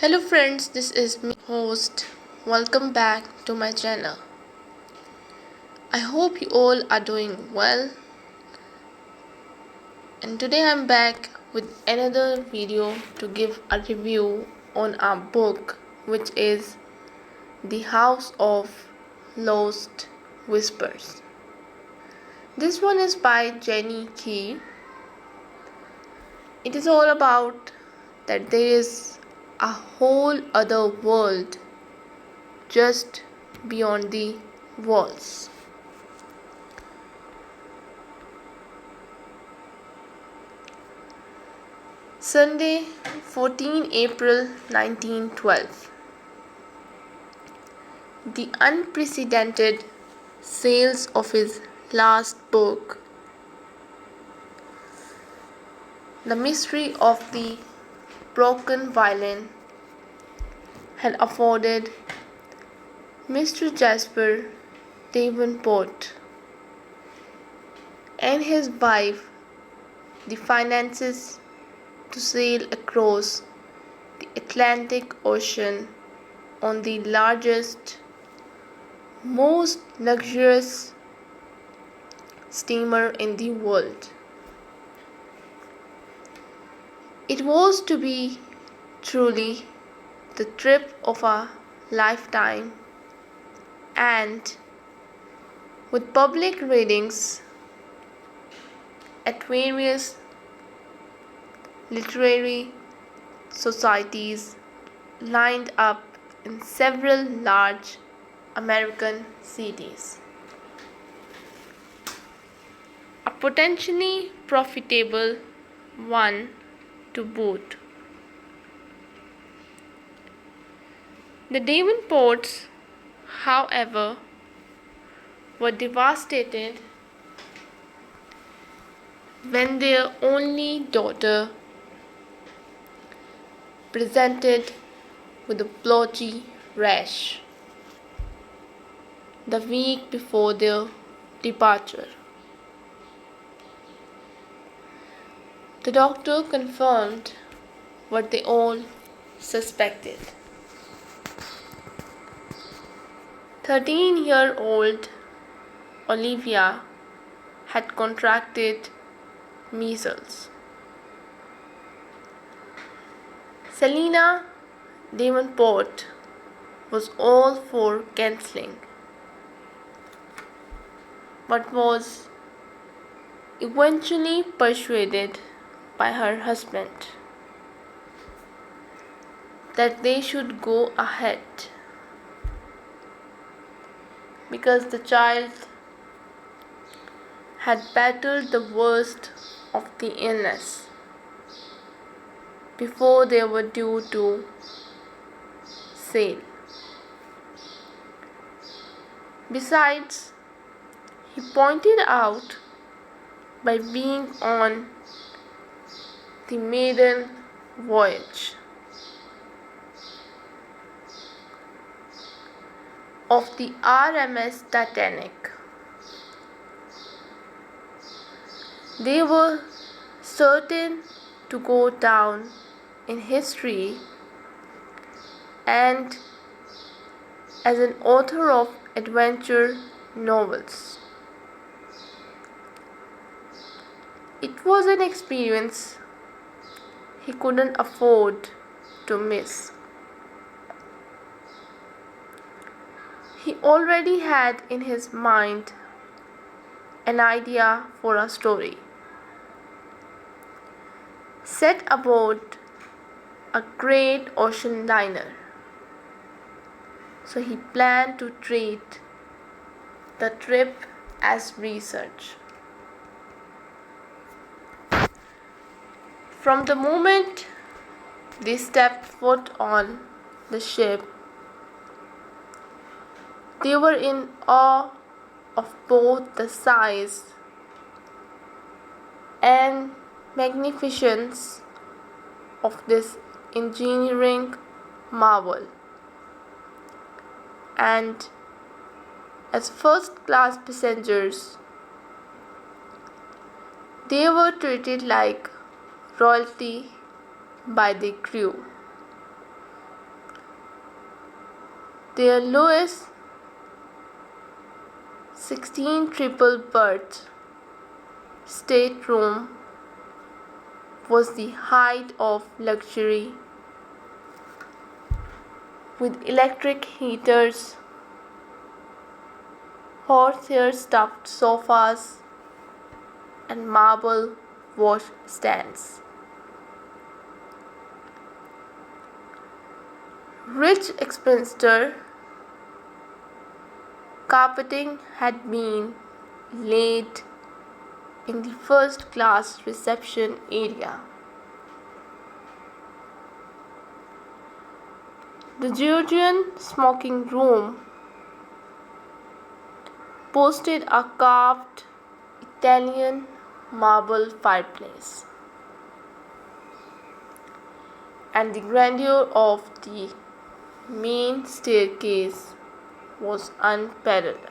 Hello friends, this is me host. Welcome back to my channel. I hope you all are doing well, and today I'm back with another video to give a review on our book, which is The House of Lost Whispers. This one is by Jenny Key. It is all about that there is a whole other world just beyond the walls. Sunday, 14 April 1912. The unprecedented sales of his last book, The Mystery of the Broken Violin, had afforded Mr. Jasper Davenport and his wife the finances to sail across the Atlantic Ocean on the largest, most luxurious steamer in the world. It was to be truly the trip of a lifetime, and with public readings at various literary societies lined up in several large American cities. A potentially profitable one to boot. The Davenports, however, were devastated when their only daughter presented with a blotchy rash the week before their departure. The doctor confirmed what they all suspected. 13-year-old Olivia had contracted measles. Selina Davenport was all for cancelling, but was eventually persuaded by her husband that they should go ahead because the child had battled the worst of the illness before they were due to sail. Besides, he pointed out, by being on the maiden voyage of the RMS Titanic, they were certain to go down in history, and as an author of adventure novels. It was an experience he couldn't afford to miss. He already had in his mind an idea for a story set aboard a great ocean liner, so he planned to treat the trip as research. From the moment they stepped foot on the ship, they were in awe of both the size and magnificence of this engineering marvel, and as first-class passengers, they were treated like royalty by the crew, Their lowest 16 triple berth stateroom was the height of luxury, with electric heaters, horsehair stuffed sofas, and marble washstands. Rich expenditure carpeting had been laid in the first class reception area. The Georgian smoking room boasted a carved Italian marble fireplace, and the grandeur of the main staircase was unparalleled.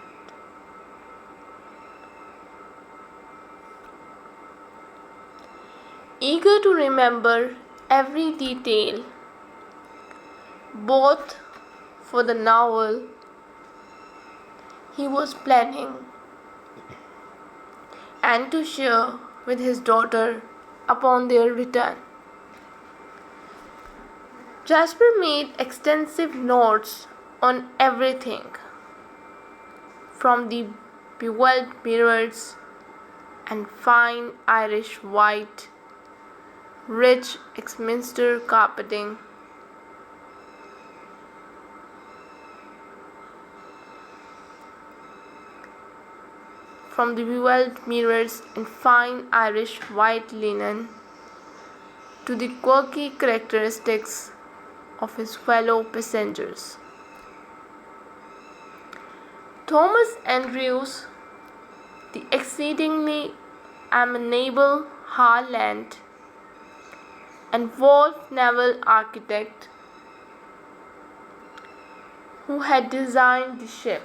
Eager to remember every detail, both for the novel he was planning and to share with his daughter upon their return, Jasper made extensive notes on everything, from the bewelled mirrors and fine Irish white, rich Axminster carpeting, from the bewelled mirrors and fine Irish white linen to the quirky characteristics of his fellow passengers. Thomas Andrews, the exceedingly amenable Harland and Wolf naval architect who had designed the ship,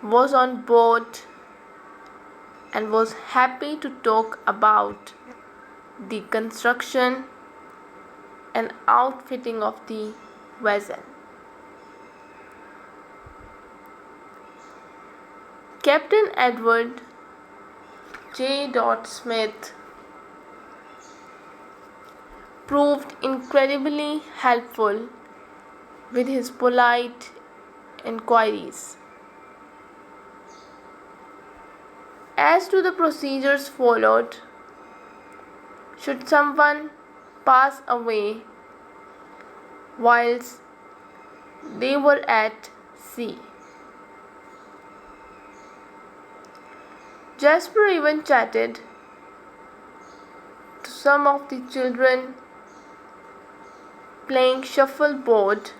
was on board and was happy to talk about the construction and outfitting of the vessel. Captain Edward J. Smith proved incredibly helpful with his polite inquiries as to the procedures followed should someone pass away whilst they were at sea. Jasper even chatted to some of the children playing shuffleboard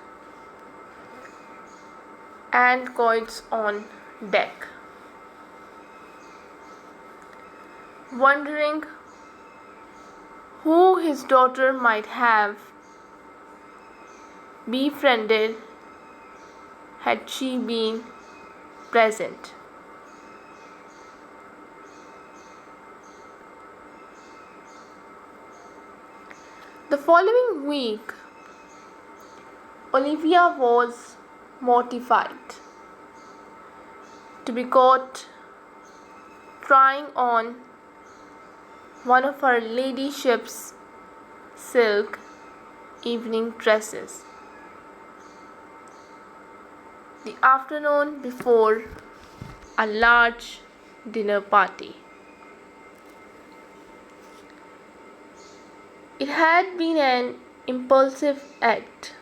and quoits on deck, wondering who his daughter might have befriended had she been present. The following week, Olivia was mortified to be caught trying on one of her ladyship's silk evening dresses the afternoon before a large dinner party. It had been an impulsive act.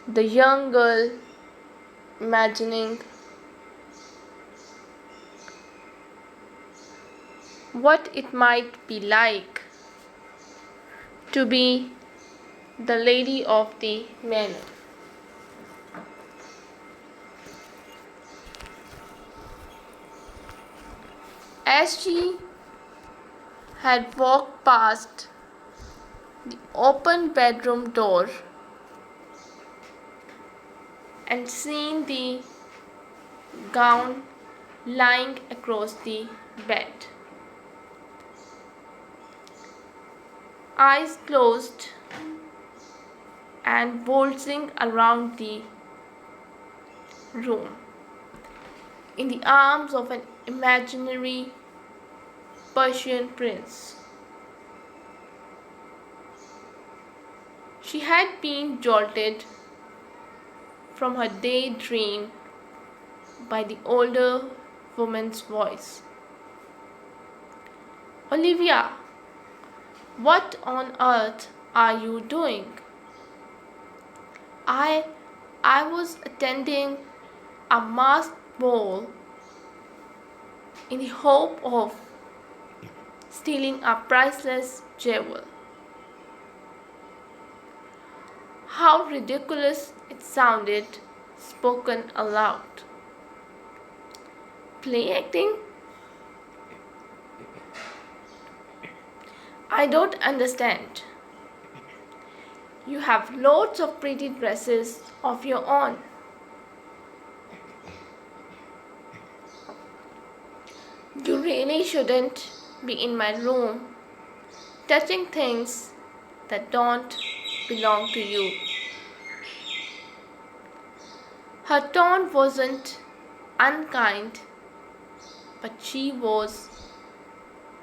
The young girl, imagining what it might be like to be the lady of the manor. As she had walked past the open bedroom door and seen the gown lying across the bed, eyes closed, and waltzing around the room in the arms of an imaginary Persian prince. She had been jolted from her daydream by the older woman's voice. Olivia, what on earth are you doing? I was attending a masked ball in the hope of stealing a priceless jewel. How ridiculous it sounded spoken aloud. Play acting? I don't understand. You have loads of pretty dresses of your own. You really shouldn't be in my room touching things that don't belong to you. Her tone wasn't unkind, but she was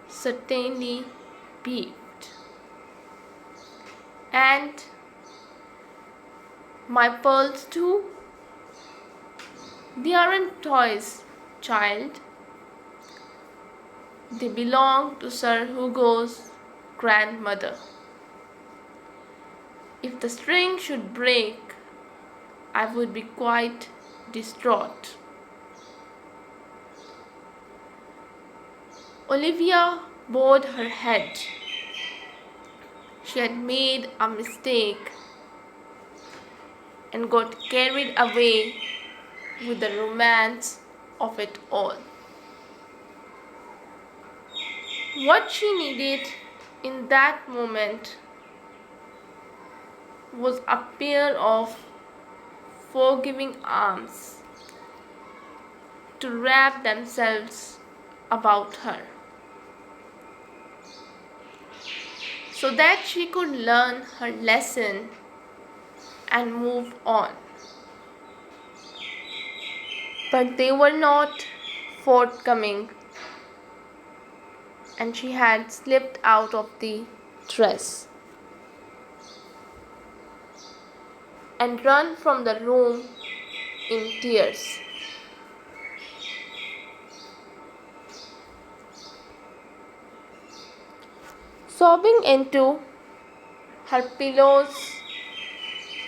certainly peeved. And my pearls too? They aren't toys, child. They belong to Sir Hugo's grandmother. If the string should break, I would be quite distraught. Olivia bowed her head. She had made a mistake and got carried away with the romance of it all. What she needed in that moment was a pair of forgiving arms to wrap themselves about her, so that she could learn her lesson and move on. But they were not forthcoming, and she had slipped out of the dress and run from the room in tears. Sobbing into her pillows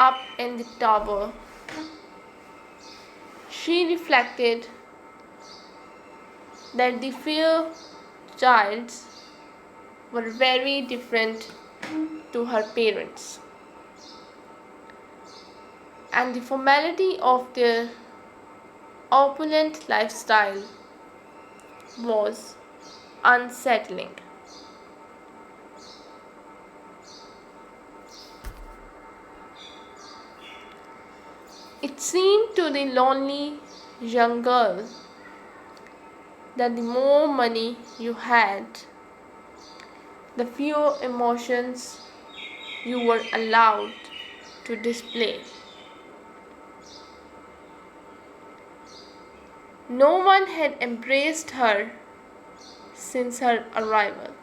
up in the tower, she reflected that the fair childs were very different to her parents, and the formality of their opulent lifestyle was unsettling. It seemed to the lonely young girl that the more money you had, the fewer emotions you were allowed to display. No one had embraced her since her arrival,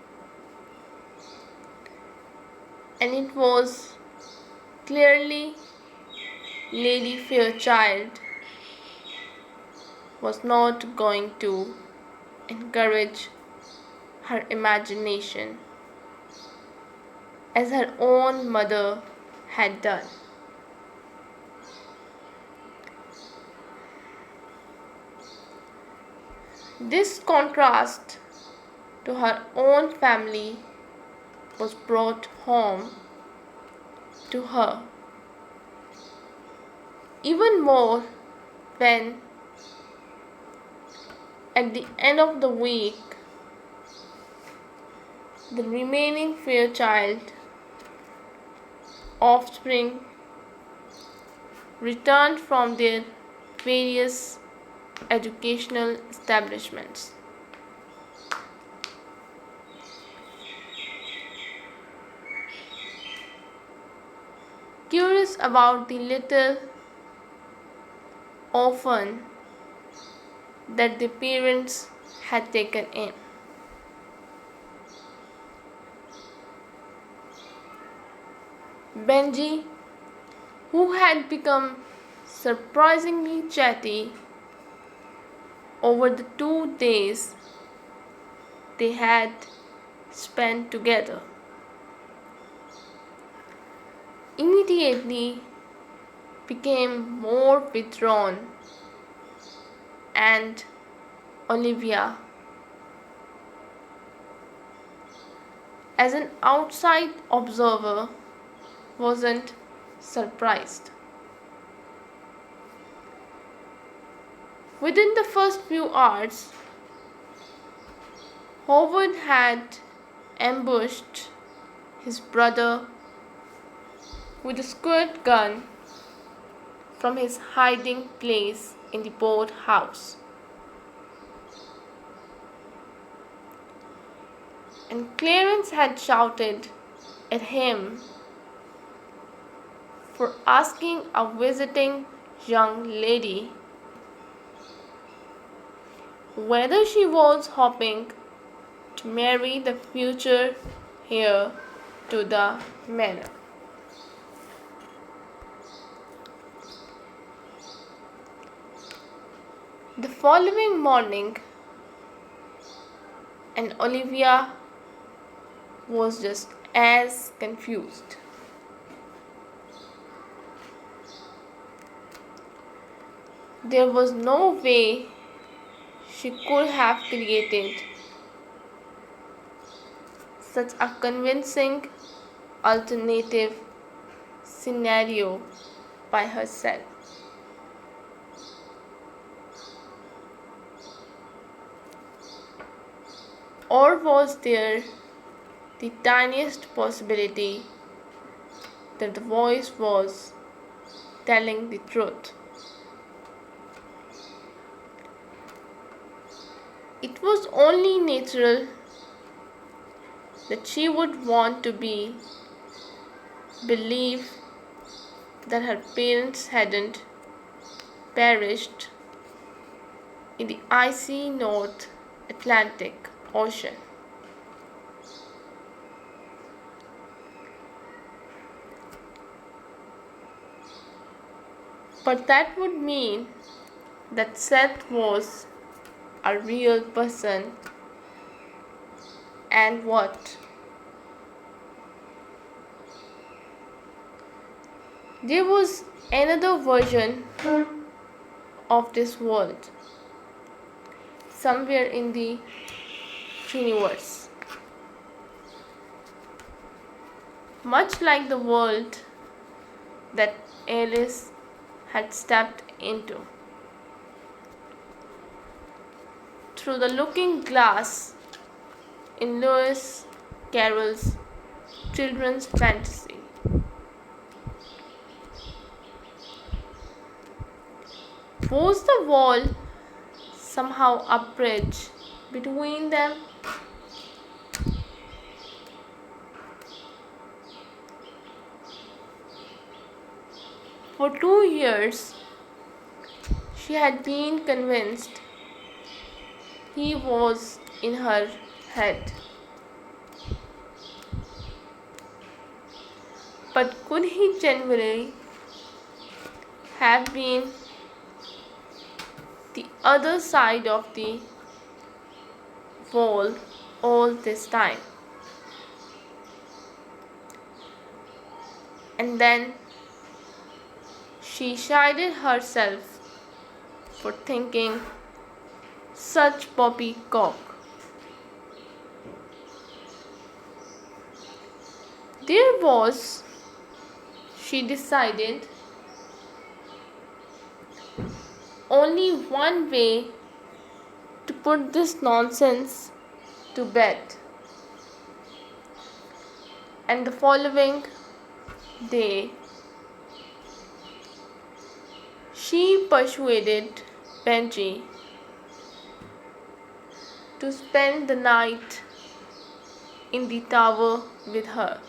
and it was clearly Lady Fairchild was not going to encourage her imagination as her own mother had done. This contrast to her own family was brought home to her even more when, at the end of the week, the remaining Fairchild offspring returned from their various educational establishments. was about the little orphan that the parents had taken in. Benji, who had become surprisingly chatty over the 2 days they had spent together, immediately became more withdrawn, and Olivia, as an outside observer, wasn't surprised. Within the first few hours, Howard had ambushed his brother with a squirt gun from his hiding place in the boathouse. And Clarence had shouted at him for asking a visiting young lady whether she was hoping to marry the future heir to the manor. The following morning, and Olivia was just as confused. There was no way she could have created such a convincing alternative scenario by herself. Or was there the tiniest possibility that the voice was telling the truth? It was only natural that she would want to believe that her parents hadn't perished in the icy North Atlantic Ocean. But that would mean that Seth was a real person, and what? There was another version of this world somewhere in the universe, much like the world that Alice had stepped into through the looking glass in Lewis Carroll's children's fantasy. Was the wall somehow a bridge between them? For 2 years, she had been convinced he was in her head. But could he genuinely have been the other side of the wall all this time? And then she chided herself for thinking such poppycock. There was, she decided, only one way to put this nonsense to bed. And the following day, she persuaded Benji to spend the night in the tower with her.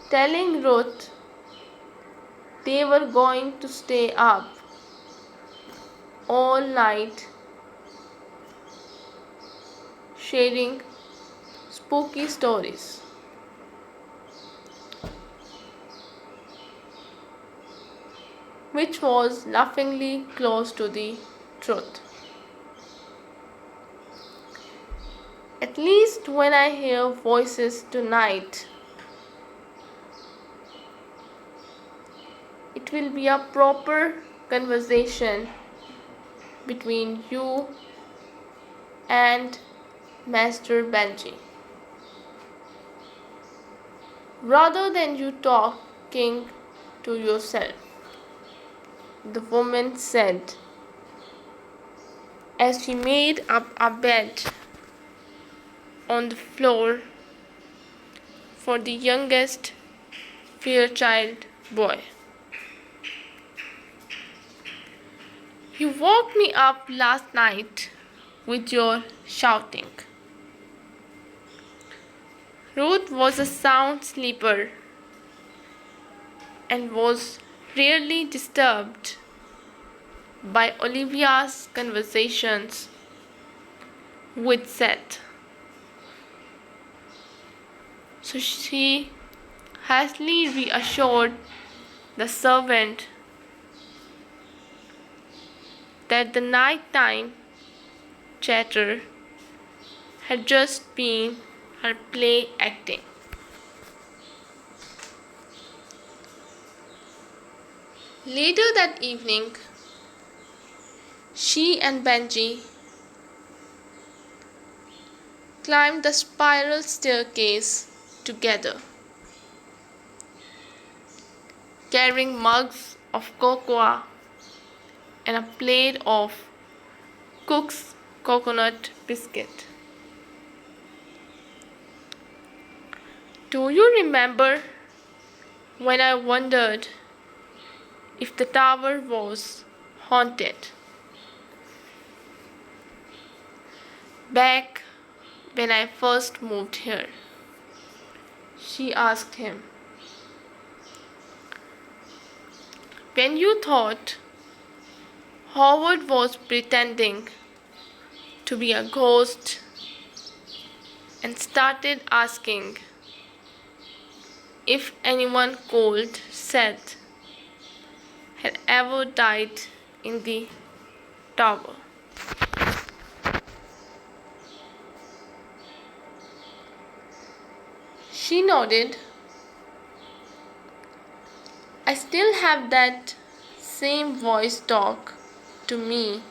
telling Ruth they were going to stay up all night sharing spooky stories. Which was laughingly close to the truth. At least when I hear voices tonight, it will be a proper conversation between you and Master Benji. Rather than you talking to yourself, the woman said as she made up a bed on the floor for the youngest Fairchild boy. You woke me up last night with your shouting. Ruth was a sound sleeper and was rarely disturbed by Olivia's conversations with Seth. So she hastily reassured the servant that the nighttime chatter had just been her play acting. Later that evening, she and Benji climbed the spiral staircase together, carrying mugs of cocoa and a plate of Cook's coconut biscuit. Do you remember when I wondered if the tower was haunted? Back when I first moved here, she asked him. When you thought Howard was pretending to be a ghost and started asking if anyone called Seth had ever died in the tower. She nodded. I still have that same voice talk to me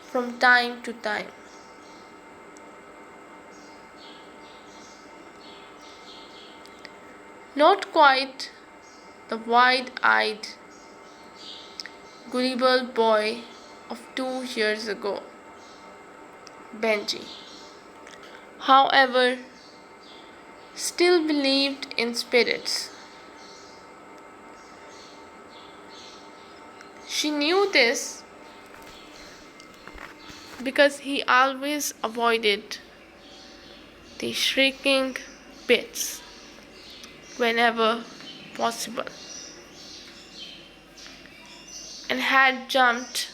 from time to time. Not quite the wide-eyed, gullible boy of 2 years ago, Benji. However, still believed in spirits. She knew this because he always avoided the shrieking bits whenever possible and had jumped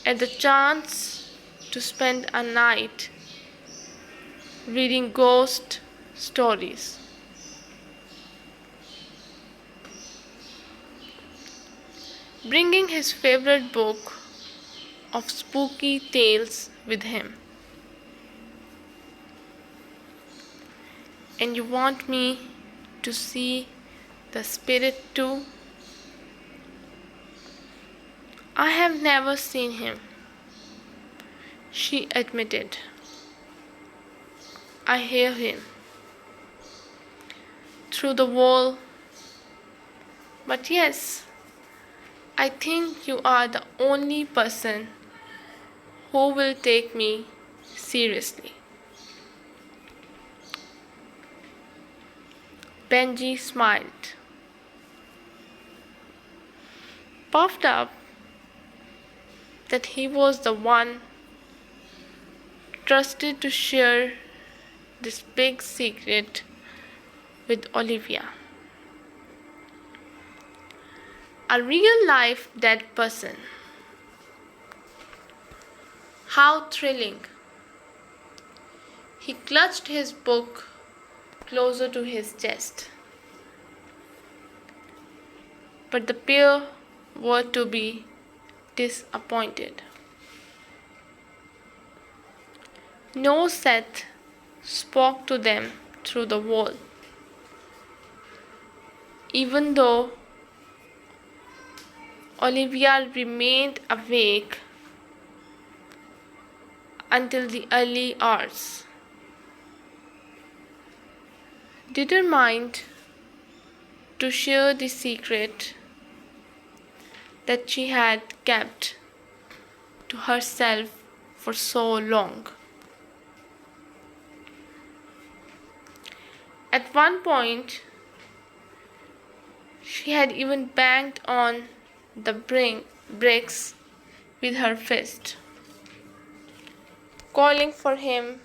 at the chance to spend a night reading ghost stories. Bringing his favorite book of spooky tales with him. And you want me to see the spirit too? I have never seen him, she admitted. I hear him through the wall. But yes, I think you are the only person who will take me seriously. Benji smiled, puffed up that he was the one trusted to share this big secret with Olivia. A real life dead person. How thrilling! He clutched his book closer to his chest. But the pair were to be disappointed. No Seth spoke to them through the wall, even though Olivia remained awake until the early hours, determined to share the secret that she had kept to herself for so long. At one point, she had even banged on the bricks with her fist, calling for him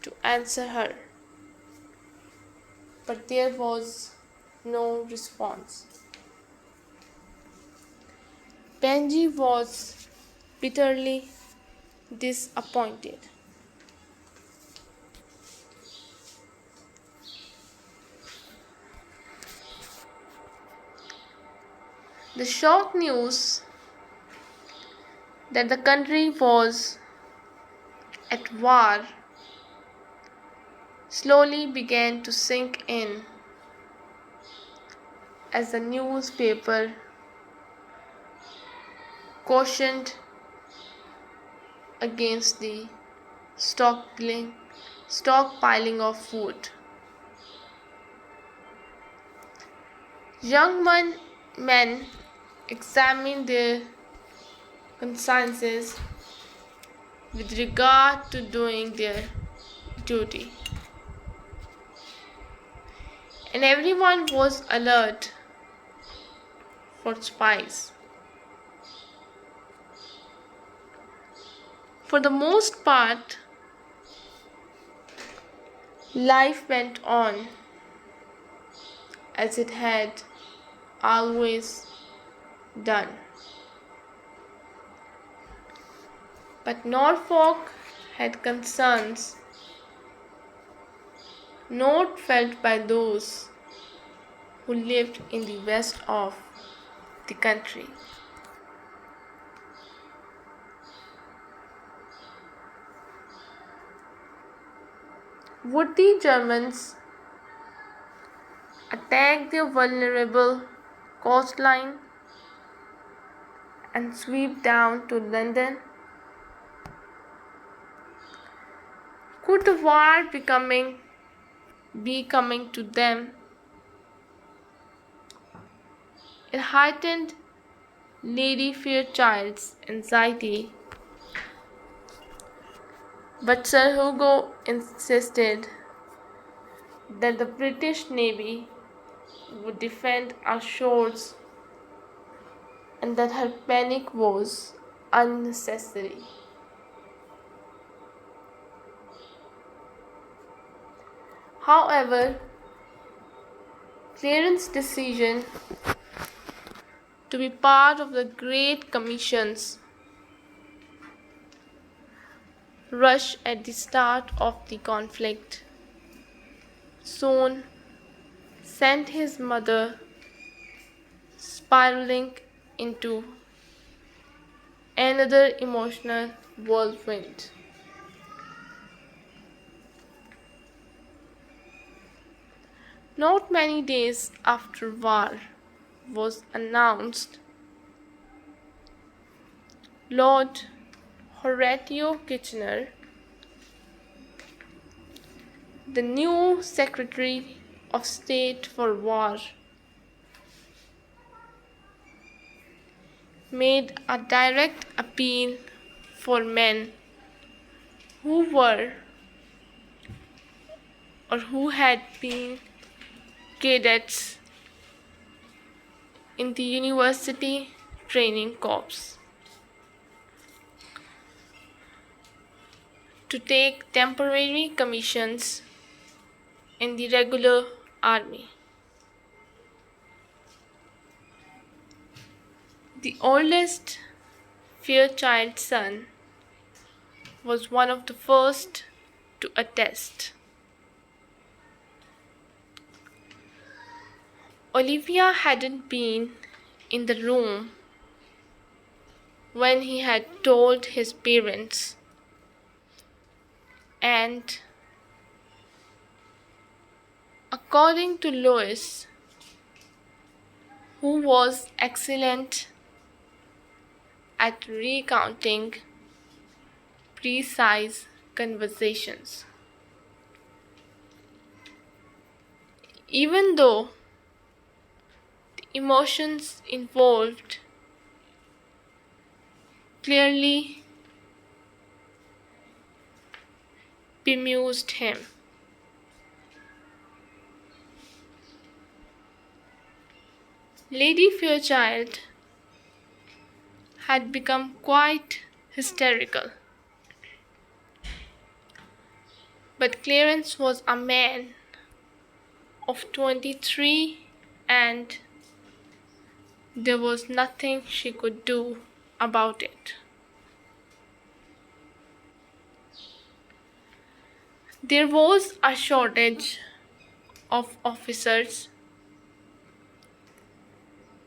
to answer her. But there was no response. Benji was bitterly disappointed. The shock news that the country was at war slowly began to sink in as the newspaper cautioned against the stockpiling of food. Young men examined their consciences with regard to doing their duty, and everyone was alert for spies. For the most part, life went on as it had always done. But Norfolk had concerns not felt by those who lived in the west of the country. Would the Germans attack their vulnerable coastline and sweep down to London? Could the war be coming to them? It heightened Lady Fairchild's anxiety, but Sir Hugo insisted that the British Navy would defend our shores and that her panic was unnecessary. However, Clarence's decision to be part of the Great Commission's rush at the start of the conflict soon sent his mother spiraling into another emotional whirlwind. Not many days after war was announced, Lord Horatio Kitchener, the new Secretary of State for War, made a direct appeal for men who were or who had been cadets in the University Training Corps to take temporary commissions in the regular army. The oldest Fairchild's son was one of the first to attest. Olivia hadn't been in the room when he had told his parents, and according to Lois, who was excellent at recounting precise conversations, even though the emotions involved clearly bemused him. Lady Fairchild had become quite hysterical, but Clarence was a man of 23 and there was nothing she could do about it. There was a shortage of officers,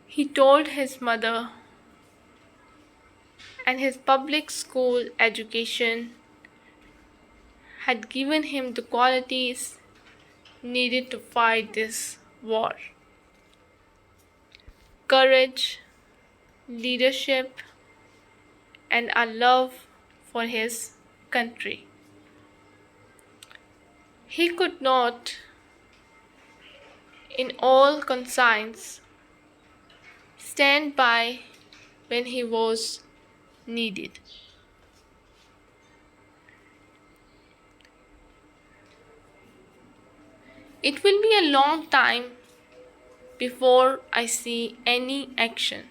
he told his mother, and his public school education had given him the qualities needed to fight this war: courage, leadership, and a love for his country. He could not, in all conscience, stand by when he was needed. It will be a long time before I see any action.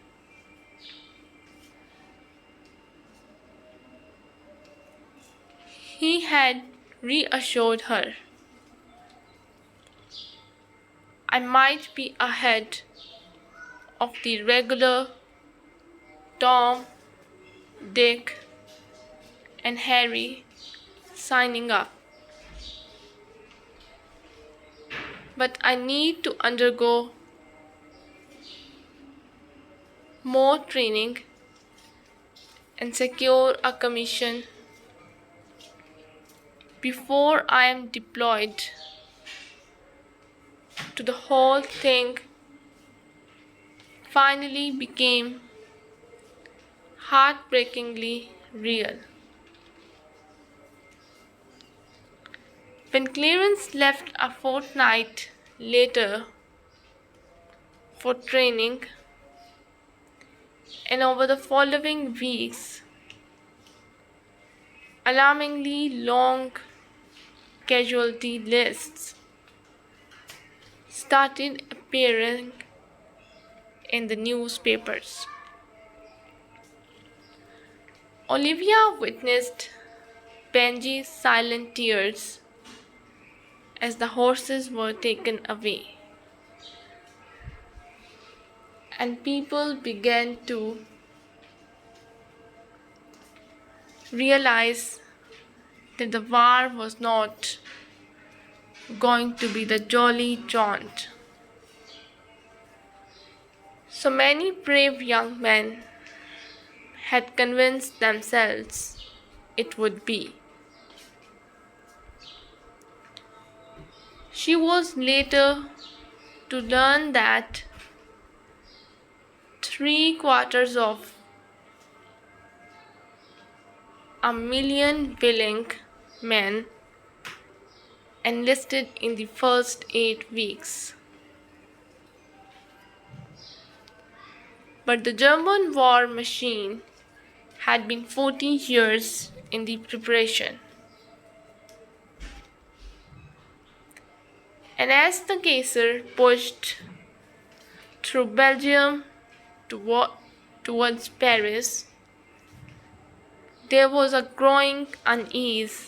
He had reassured her. I might be ahead of the regular Tom, Dick, and Harry signing up, but I need to undergo more training and secure a commission before I am deployed. To the whole thing finally became heartbreakingly real. When Clarence left a fortnight later for training, and over the following weeks, alarmingly long casualty lists started appearing in the newspapers. Olivia witnessed Benji's silent tears as the horses were taken away, and people began to realize that the war was not going to be the jolly jaunt so many brave young men had convinced themselves it would be. She was later to learn that 3/4 of a million willing men enlisted in the first 8 weeks. But the German war machine had been 40 years in the preparation. And as the Kaiser pushed through Belgium towards Paris, there was a growing unease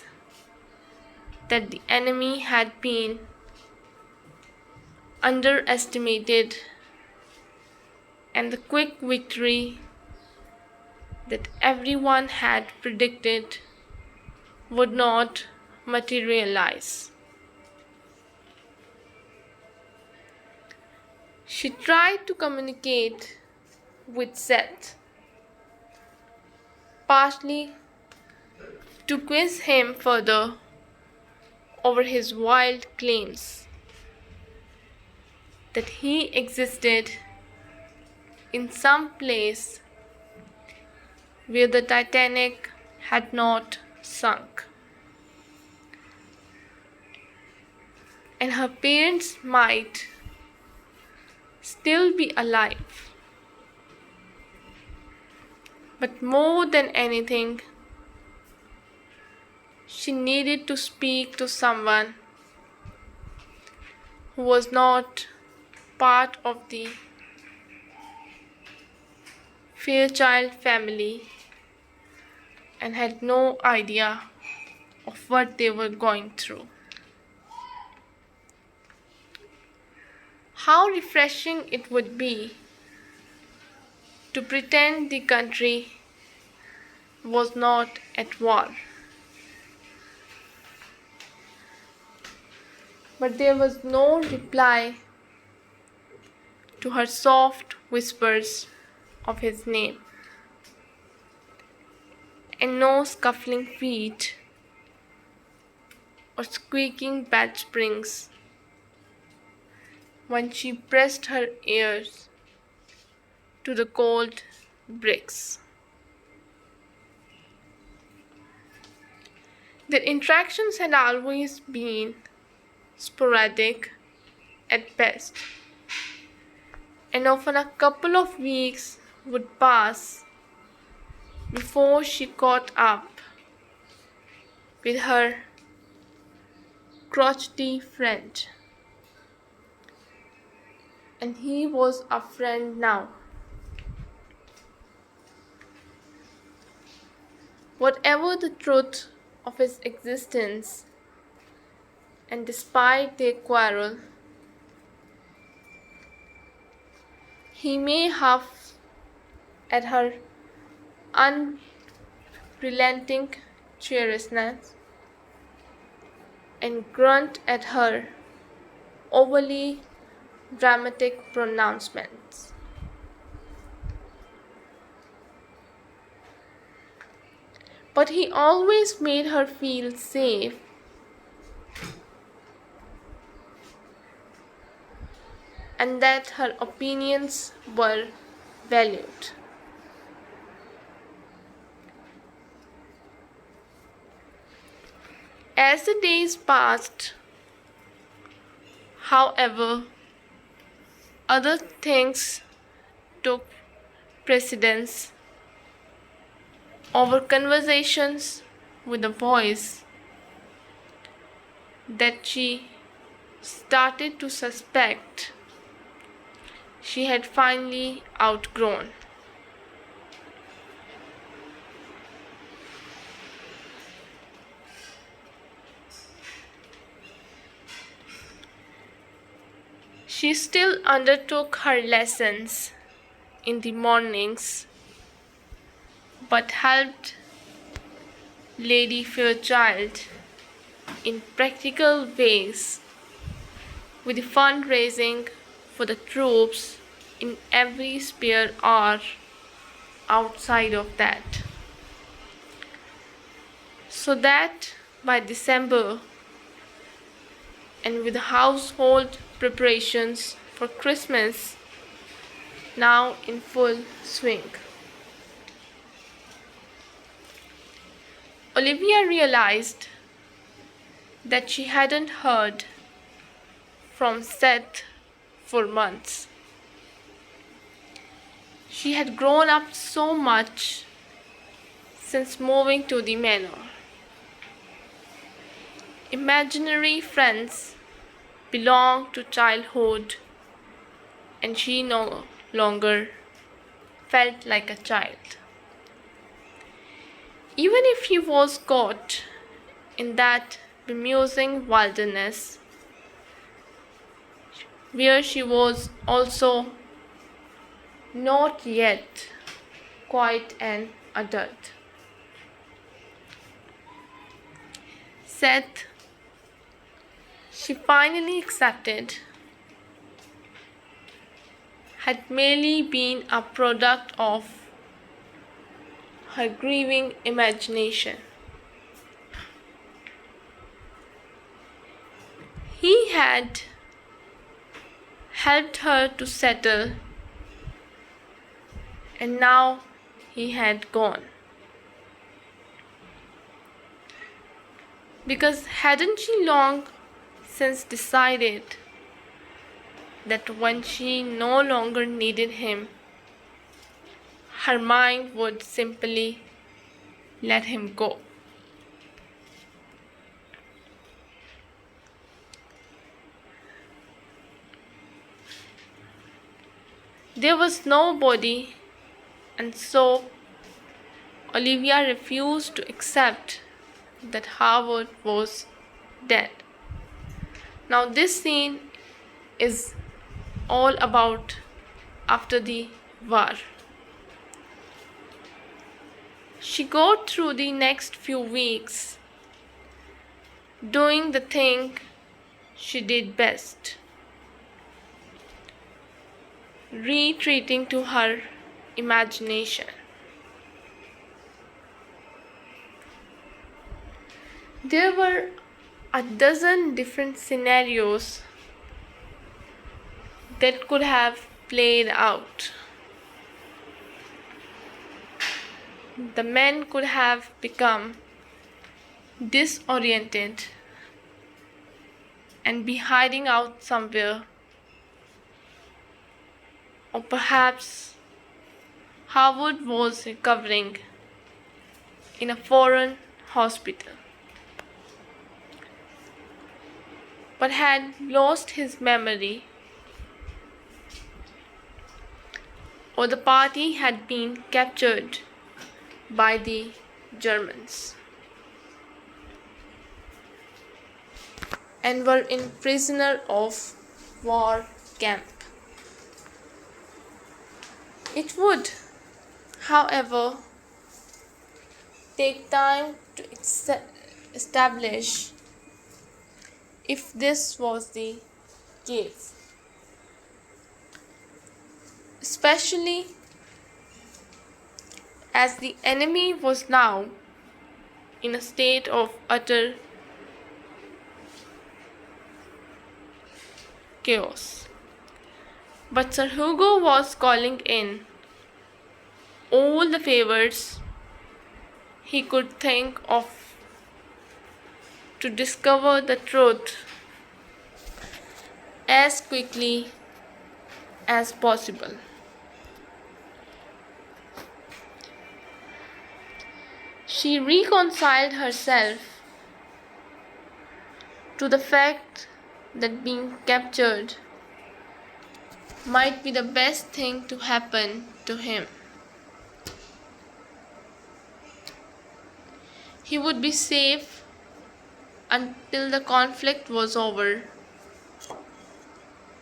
that the enemy had been underestimated, and the quick victory that everyone had predicted would not materialize. She tried to communicate with Seth, partly to quiz him further over his wild claims that he existed in some place where the Titanic had not sunk, and her parents might still be alive. But more than anything, she needed to speak to someone who was not part of the Fairchild family and had no idea of what they were going through. How refreshing it would be to pretend the country was not at war. But there was no reply to her soft whispers of his name, and no scuffling feet or squeaking bed springs when she pressed her ears to the cold bricks. Their interactions had always been sporadic at best, and often a couple of weeks would pass before she caught up with her crotchety friend. And he was a friend now. Whatever the truth of his existence, and despite their quarrel, he may huff at her unrelenting cheerlessness and grunt at her overly dramatic pronouncements. But he always made her feel safe and that her opinions were valued. As the days passed, however, other things took precedence over conversations with a voice that she started to suspect she had finally outgrown. She still undertook her lessons in the mornings, but helped Lady Fairchild in practical ways with the fundraising for the troops in every spare hour outside of that, so that by December, and with household preparations for Christmas now in full swing, Olivia realized that she hadn't heard from Seth for months. She had grown up so much since moving to the manor. Imaginary friends belonged to childhood, and she no longer felt like a child. Even if he was caught in that bemusing wilderness, where she was also not yet quite an adult. Seth, she finally accepted, had merely been a product of her grieving imagination. He had helped her to settle, and now he had gone. Because hadn't she long since decided that when she no longer needed him, her mind would simply let him go? There was nobody, and so Olivia refused to accept that Howard was dead. Now, this scene is all about after the war. She got through the next few weeks doing the thing she did best, retreating to her imagination. There were a dozen different scenarios that could have played out. The men could have become disoriented and be hiding out somewhere, or perhaps Howard was recovering in a foreign hospital, but had lost his memory, or the party had been captured by the Germans and were in prisoner of war camp. It would, however, take time to establish if this was the case, especially as the enemy was now in a state of utter chaos. But Sir Hugo was calling in all the favors he could think of to discover the truth as quickly as possible. She reconciled herself to the fact that being captured might be the best thing to happen to him. He would be safe until the conflict was over,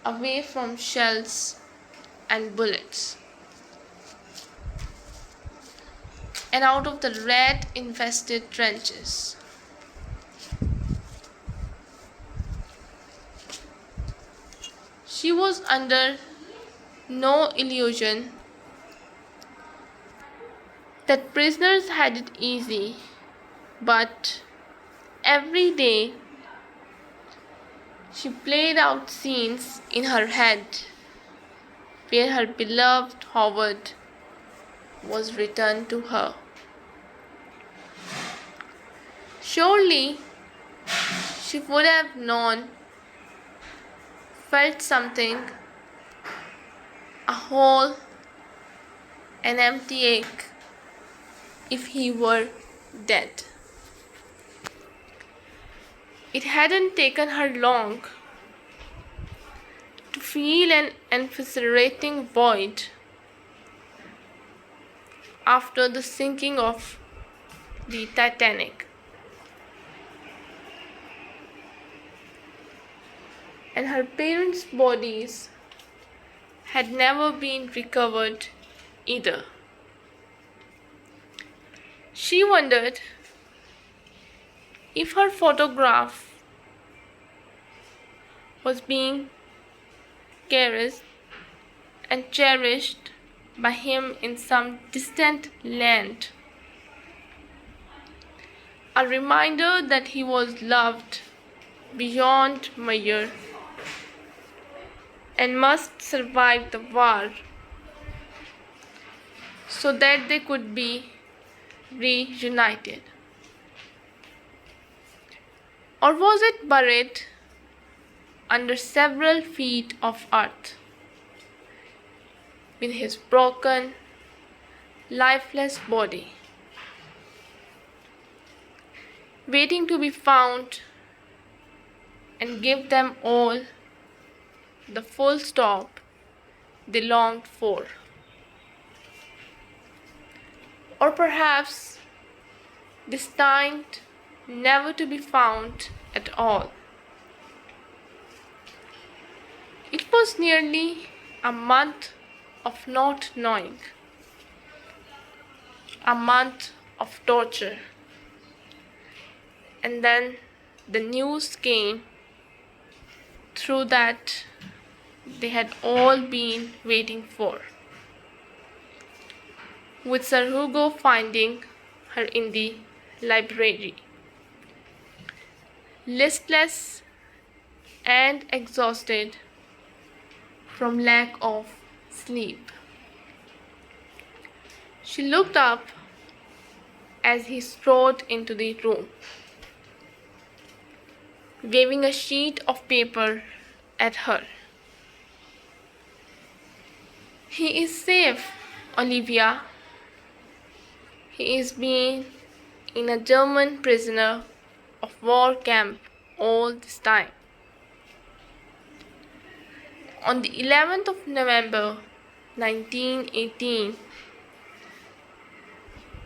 away from shells and bullets, and out of the rat-infested trenches. She was under no illusion that prisoners had it easy, but every day she played out scenes in her head where her beloved Howard was returned to her. Surely she would have known, felt something, a hole, an empty ache, if he were dead. It hadn't taken her long to feel an eviscerating void after the sinking of the Titanic. and her parents' bodies had never been recovered either. She wondered if her photograph was being caressed and cherished by him in some distant land, a reminder that he was loved beyond measure and must survive the war so that they could be reunited. Or was it buried under several feet of earth, with his broken, lifeless body, waiting to be found and give them all the full stop they longed for? Or perhaps destined never to be found at all. It was nearly a month of not knowing, a month of torture, and then the news came through that they had all been waiting for, with Sir Hugo finding her in the library, listless and exhausted from lack of sleep. She looked up as he strode into the room, waving a sheet of paper at her. "He is safe, Olivia. He is being in a German prisoner of war camp all this time." On the 11th of November 1918,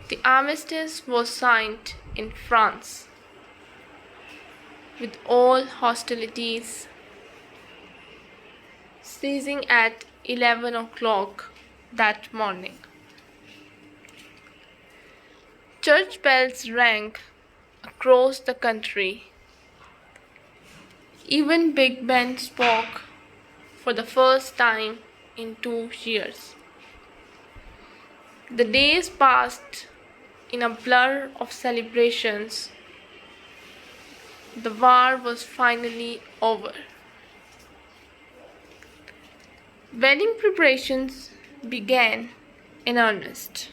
the armistice was signed in France, with all hostilities ceasing at 11 o'clock that morning. Church bells rang across the country. Even Big Ben spoke for the first time in 2 years. The days passed in a blur of celebrations. The war was finally over. Wedding preparations began in earnest,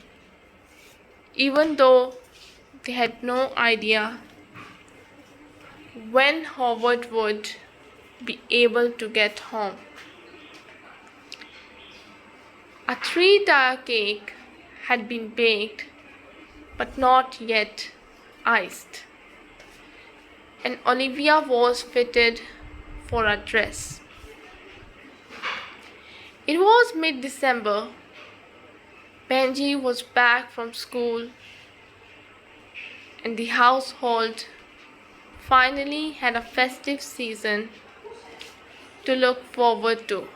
even though they had no idea when Howard would be able to get home. A 3-tier cake had been baked but not yet iced, and Olivia was fitted for a dress. It was mid-December. Benji was back from school, and the household finally had a festive season to look forward to.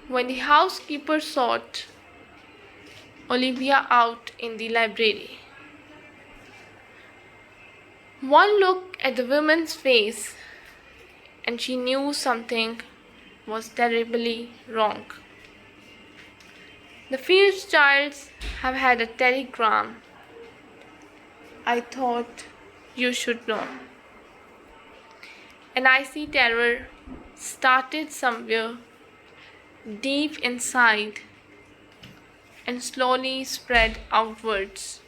When the housekeeper sought Olivia out in the library, one look at the woman's face and she knew something was terribly wrong. "The Fairchilds have had a telegram. I thought you should know." An icy terror started somewhere deep inside and slowly spread outwards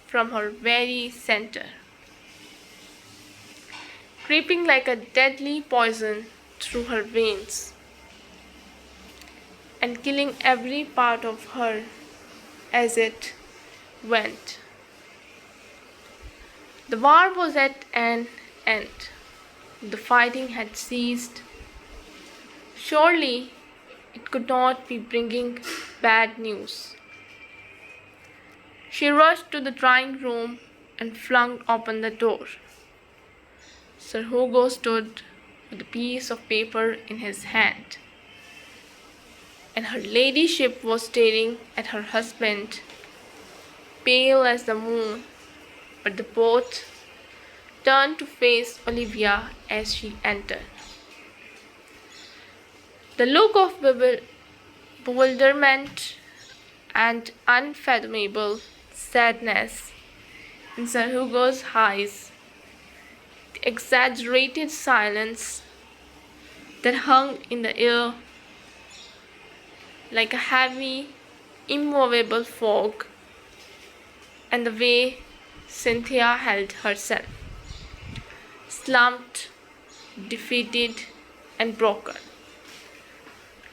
from her very center, creeping like a deadly poison through her veins and killing every part of her as it went. The war was at an end. The fighting had ceased. Surely it could not be bringing bad news. She rushed to the drawing room and flung open the door. Sir Hugo stood with a piece of paper in his hand, and her ladyship was staring at her husband, pale as the moon, but they both turned to face Olivia as she entered. The look of bewilderment and unfathomable sadness in Sir Hugo's eyes, the exaggerated silence that hung in the air like a heavy, immovable fog, and the way Cynthia held herself, slumped, defeated, and broken,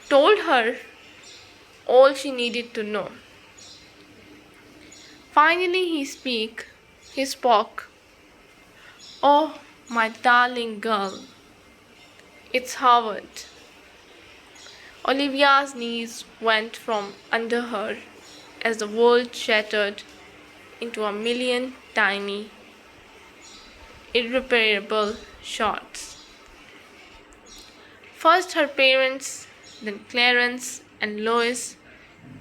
told her all she needed to know. Finally he spoke. "Oh, my darling girl, it's Howard." Olivia's knees went from under her as the world shattered into a million tiny, irreparable shards. First her parents, then Clarence and Lois,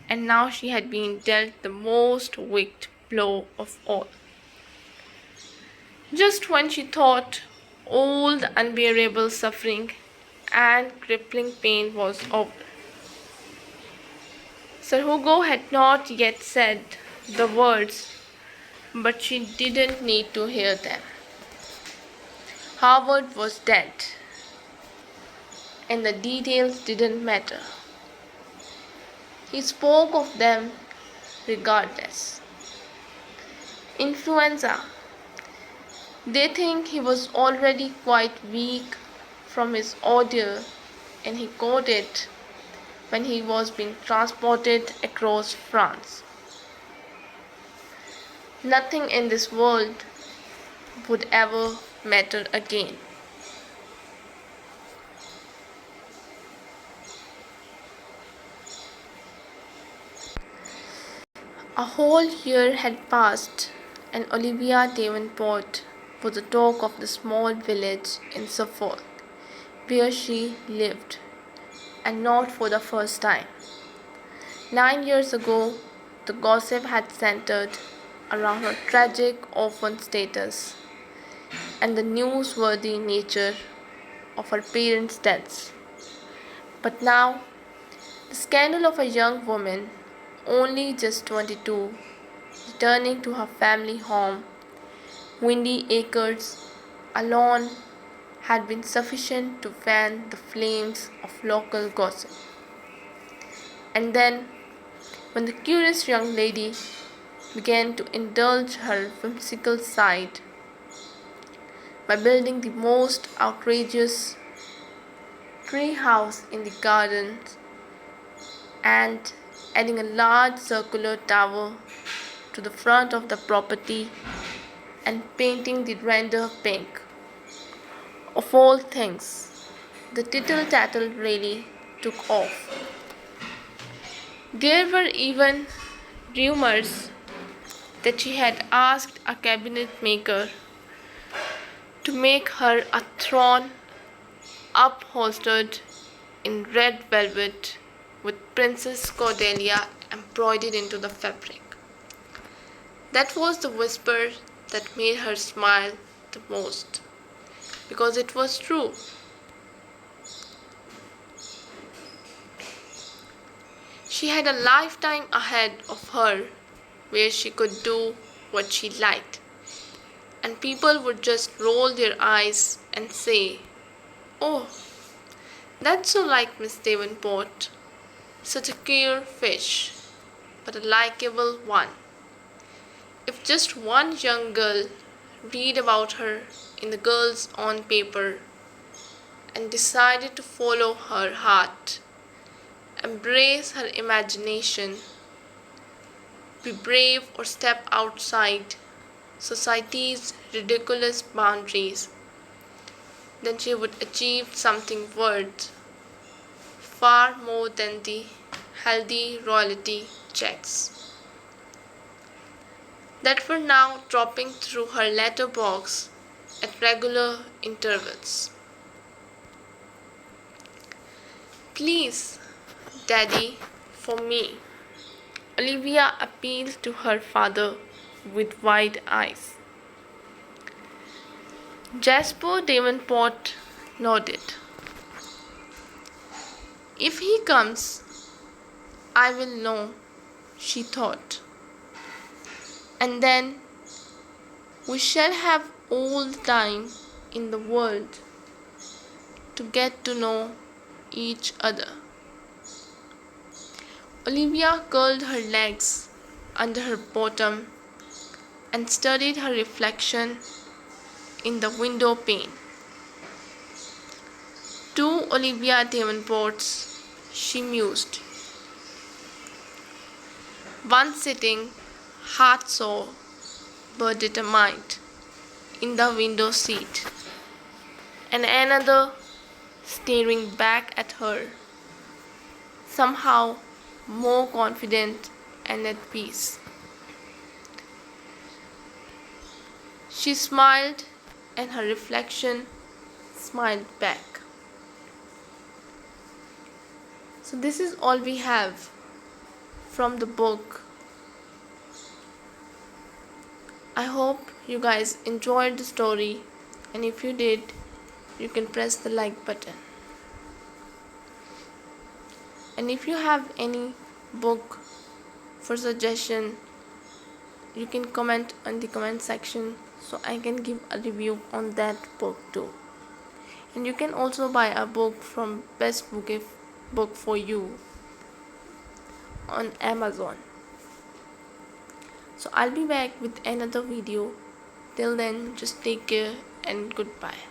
and now she had been dealt the most wicked blow of all. Just when she thought all the unbearable suffering and crippling pain was over. Sir Hugo had not yet said the words, but she didn't need to hear them. Howard was dead, and the details didn't matter. He spoke of them regardless. Influenza. They think he was already quite weak from his ordeal, and he caught it when he was being transported across France. Nothing in this world would ever matter again. A whole year had passed, and Olivia Davenport was the talk of the small village in Suffolk, where she lived, and not for the first time. 9 years ago, the gossip had centered around her tragic orphan status and the newsworthy nature of her parents' deaths. But now, the scandal of a young woman, only just 22, returning to her family home, Windy Acres, alone, had been sufficient to fan the flames of local gossip. And then, when the curious young lady began to indulge her whimsical side by building the most outrageous tree house in the gardens and adding a large circular tower to the front of the property and painting the render pink. Of all things, the tittle-tattle really took off. There were even rumors that she had asked a cabinet maker to make her a throne upholstered in red velvet with Princess Cordelia embroidered into the fabric. That was the whisper that made her smile the most, because it was true. She had a lifetime ahead of her where she could do what she liked, and people would just roll their eyes and say, "Oh, that's so like Miss Davenport. Such a queer fish, but a likable one." If just one young girl read about her in the girl's own paper and decided to follow her heart, embrace her imagination, be brave or step outside society's ridiculous boundaries, then she would achieve something worth far more than the healthy royalty checks that were now dropping through her letterbox at regular intervals. Please, Daddy, for me. Olivia appealed to her father with wide eyes. Jasper Davenport nodded. If he comes, I will know, she thought. And then we shall have all the time in the world to get to know each other. Olivia curled her legs under her bottom and studied her reflection in the window pane. Two Olivia Davenports, she mused. One sitting, heart-sore but determined, in the window seat, and another staring back at her, somehow more confident and at peace. She smiled, and her reflection smiled back. So this is all we have from the book. I hope you guys enjoyed the story, and if you did, you can press the like button. And if you have any book for suggestion, you can comment on the comment section so I can give a review on that book too. And you can also buy a book from Best Book for You on Amazon. So I'll be back with another video. Till then, just take care and goodbye.